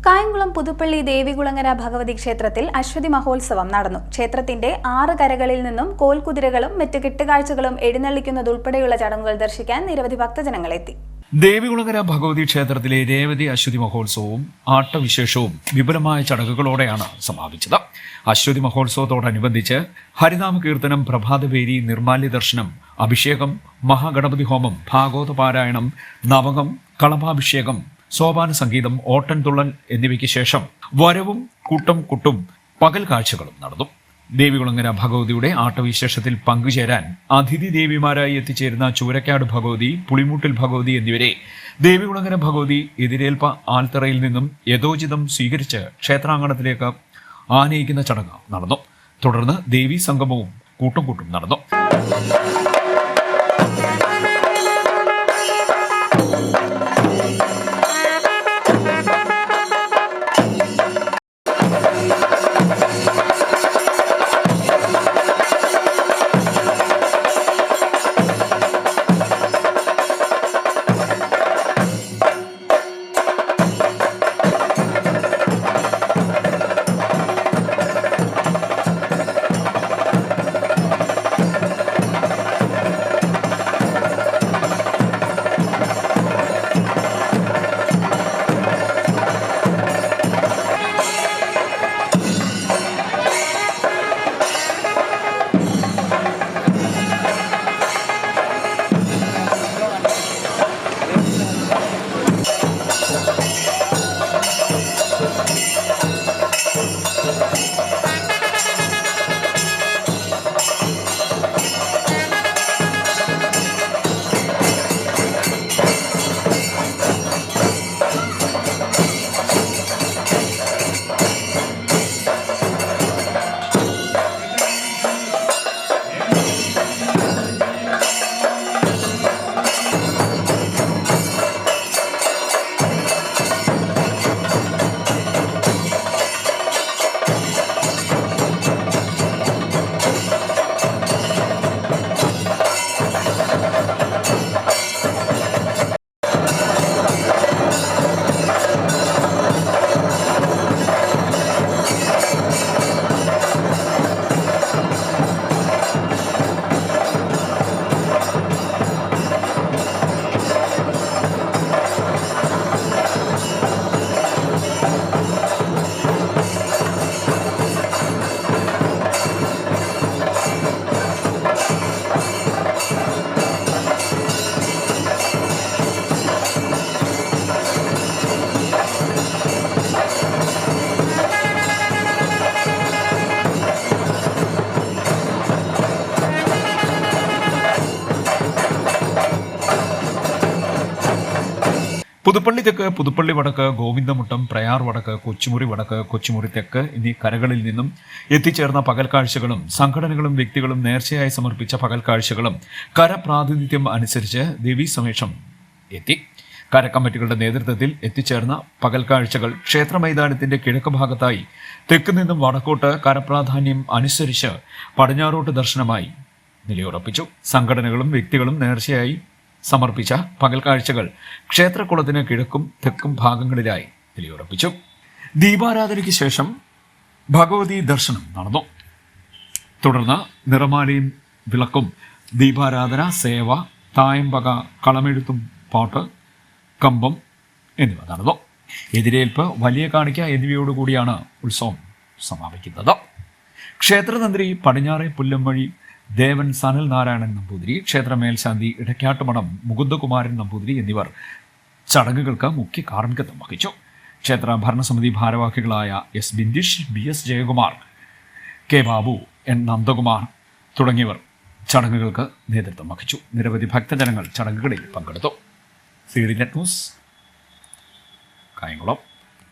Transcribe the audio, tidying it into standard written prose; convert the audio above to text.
കായംകുളം പുതുപ്പള്ളി ദേവികുളങ്ങര ഭഗവതി ക്ഷേത്രത്തിൽ അശ്വതി മഹോത്സവം നടന്നു. ക്ഷേത്രത്തിന്റെ 6 കരകളിൽ നിന്നും കോൽക്കുതിരകളും മറ്റ് കെട്ടുകാഴ്ചകളും എഴുന്നള്ളിക്കുന്നതുൾപ്പെടെയുള്ള ചടങ്ങുകൾ ദർശിക്കാൻ നിരവധി ഭക്തജനങ്ങളെത്തി. ദേവികുളങ്ങര ഭഗവതി ക്ഷേത്രത്തിലെ രേവതി അശ്വതി മഹോത്സവവും ആട്ടവിശേഷവും വിപുലമായ ചടങ്ങുകളോടെയാണ് സമാപിച്ചത്. അശ്വതി മഹോത്സവത്തോടനുബന്ധിച്ച് ഹരിനാമ കീർത്തനം, പ്രഭാതപേരി, നിർമാല്യ ദർശനം, അഭിഷേകം, മഹാഗണപതി ഹോമം, ഭാഗവത പാരായണം, നവകം, കളഭാഭിഷേകം, സോപാന സംഗീതം, ഓട്ടൻതുള്ളൽ എന്നിവയ്ക്ക് ശേഷം വരവും കൂട്ടും പകൽ കാഴ്ചകളും നടന്നു. ദേവികുളങ്ങര ഭഗവതിയുടെ ആട്ടവിശേഷത്തിൽ പങ്കുചേരാൻ അതിഥി ദേവിമാരായി എത്തിച്ചേരുന്ന ചൂരക്കാട് ഭഗവതി, പുളിമൂട്ടിൽ ഭഗവതി എന്നിവരെ ദേവികുളങ്ങര ഭഗവതി എതിരേൽപ്പ ആൽത്തറയിൽ നിന്നും യഥോചിതം സ്വീകരിച്ച് ക്ഷേത്രാങ്കണത്തിലേക്ക് ആനയിക്കുന്ന ചടങ്ങ് നടന്നു. തുടർന്ന് ദേവീ സംഗമവും കൂട്ടും നടന്നു. പുതുപ്പള്ളി തെക്ക്, പുതുപ്പള്ളി വടക്ക്, ഗോവിന്ദമുട്ടം, പ്രയാർ വടക്ക്, കൊച്ചുമുറി വടക്ക്, കൊച്ചുമുറി തെക്ക് എന്നീ കരകളിൽ നിന്നും എത്തിച്ചേർന്ന പകൽക്കാഴ്ചകളും സംഘടനകളും വ്യക്തികളും നേർച്ചയായി സമർപ്പിച്ച പകൽക്കാഴ്ചകളും കരപ്രാതിനിധ്യം അനുസരിച്ച് ദേവീസമേഷം എത്തി. കരക്കമ്മിറ്റികളുടെ നേതൃത്വത്തിൽ എത്തിച്ചേർന്ന പകൽക്കാഴ്ചകൾ ക്ഷേത്ര മൈതാനത്തിന്റെ കിഴക്ക് ഭാഗത്തായി തെക്ക് നിന്നും വടക്കോട്ട് കരപ്രാധാന്യം അനുസരിച്ച് പടിഞ്ഞാറോട്ട് ദർശനമായി നിലയുറപ്പിച്ചു. സംഘടനകളും വ്യക്തികളും നേർച്ചയായി സമർപ്പിച്ച പകൽക്കാഴ്ചകൾ ക്ഷേത്രക്കുളത്തിന് കിഴക്കും തെക്കും ഭാഗങ്ങളിലായി നിലയുറപ്പിച്ചു. ദീപാരാധനയ്ക്ക് ശേഷം ഭഗവതി ദർശനം നടന്നു. തുടർന്ന് നിറമാലയും വിളക്കും, ദീപാരാധന, സേവ, തായമ്പക, കളമെഴുത്തും പാട്ട്, കമ്പം എന്നിവ നടന്നു. എതിരേൽപ്പ്, വലിയ കാണിക്ക എന്നിവയോടുകൂടിയാണ് ഉത്സവം സമാപിക്കുന്നത്. ക്ഷേത്രതന്ത്രി പടിഞ്ഞാറെ പുല്ലംവഴി ദേവൻ സനൽ നാരായണൻ നമ്പൂതിരി, ക്ഷേത്ര മേൽശാന്തി ഇടക്കാട്ടുമണം മുകുന്ദകുമാരൻ നമ്പൂതിരി എന്നിവർ ചടങ്ങുകൾക്ക് മുഖ്യ കാർമ്മികത്വം വഹിച്ചു. ക്ഷേത്ര ഭരണസമിതി ഭാരവാഹികളായ S Bindish, B S Jayakumar, K Babu, N Nandakumar തുടങ്ങിയവർ ചടങ്ങുകൾക്ക് നേതൃത്വം വഹിച്ചു. നിരവധി ഭക്തജനങ്ങൾ ചടങ്ങുകളിൽ പങ്കെടുത്തു. C D net news, Kayamkulam.